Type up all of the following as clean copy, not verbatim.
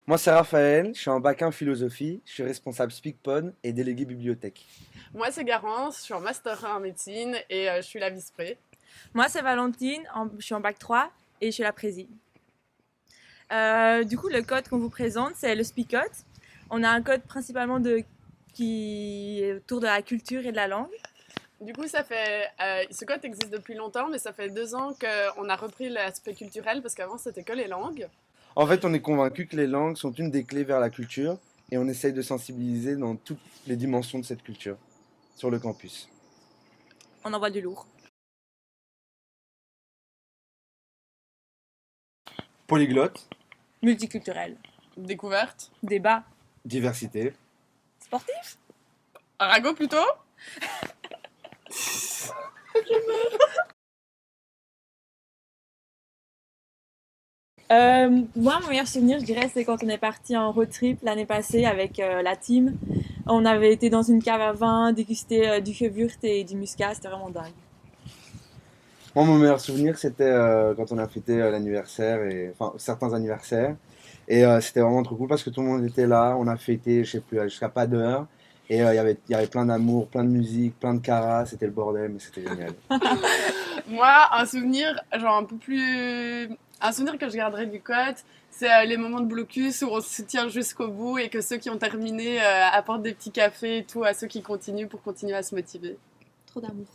Moi, c'est Raphaël, je suis en bac 1 philosophie, je suis responsable SpeakPod et délégué bibliothèque. Moi, c'est Garance, je suis en Master 1 en médecine et je suis la vice-pré. Moi, c'est Valentine, je suis en bac 3 et je suis la prési. Du coup, le code qu'on vous présente, c'est le SpeakCode. On a un code principalement qui est autour de la culture et de la langue. Du coup, ce code existe depuis longtemps, mais ça fait 2 ans qu'on a repris l'aspect culturel parce qu'avant, c'était que les langues. En fait, on est convaincu que les langues sont une des clés vers la culture et on essaye de sensibiliser dans toutes les dimensions de cette culture sur le campus. On envoie du lourd. Polyglotte, Multiculturel. Découverte. Débat. diversité. Sportif. Arago plutôt. Moi, mon meilleur souvenir, je dirais, c'est quand on est parti en road trip l'année passée avec la team. On avait été dans une cave à vin, déguster du Gewürth et du muscat, c'était vraiment dingue. Moi, mon meilleur souvenir, c'était quand on a fêté l'anniversaire, enfin certains anniversaires. Et c'était vraiment trop cool parce que tout le monde était là, on a fêté, je sais plus, jusqu'à pas d'heure. Et il y avait plein d'amour, plein de musique, plein de caras, c'était le bordel, mais c'était génial. Moi, un souvenir, genre un peu plus. Un souvenir que je garderai du code, c'est les moments de blocus où on se tient jusqu'au bout et que ceux qui ont terminé apportent des petits cafés et tout à ceux qui continuent pour continuer à se motiver. Trop d'amour.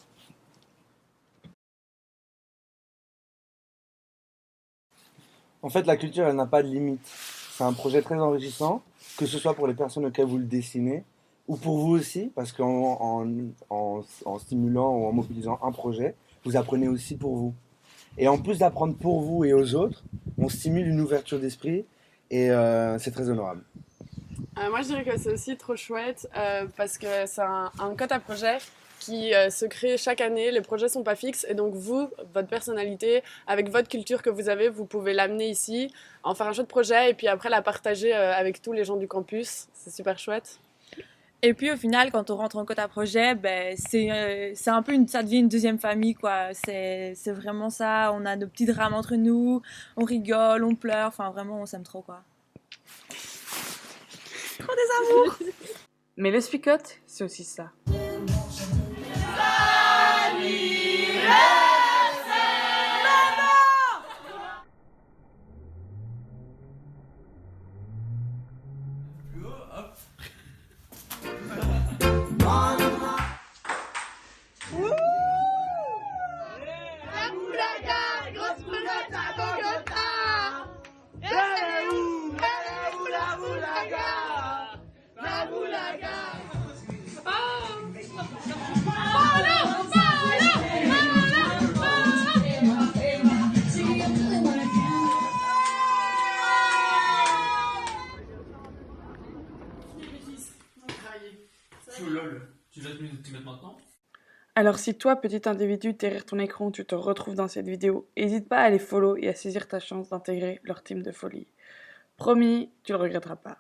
En fait, la culture, elle n'a pas de limite. C'est un projet très enrichissant, que ce soit pour les personnes auxquelles vous le dessinez, ou pour vous aussi, parce qu'en stimulant ou en mobilisant un projet, vous apprenez aussi pour vous. Et en plus d'apprendre pour vous et aux autres, on stimule une ouverture d'esprit, et c'est très honorable. Moi, je dirais que c'est aussi trop chouette parce que c'est un code à projet qui se crée chaque année. Les projets sont pas fixes et donc vous, votre personnalité, avec votre culture que vous avez, vous pouvez l'amener ici, en faire un chouette projet et puis après la partager avec tous les gens du campus. C'est super chouette. Et puis au final, quand on rentre en code à projet, ben, c'est un peu ça devient une deuxième famille, quoi. C'est vraiment ça. On a nos petits drames entre nous, on rigole, on pleure. Enfin, vraiment, on s'aime trop, quoi. Trop des amours. Mais le spicote, c'est aussi ça. Alors si toi, petit individu derrière ton écran, tu te retrouves dans cette vidéo, n'hésite pas à les follow et à saisir ta chance d'intégrer leur team de folie. Promis, tu le regretteras pas.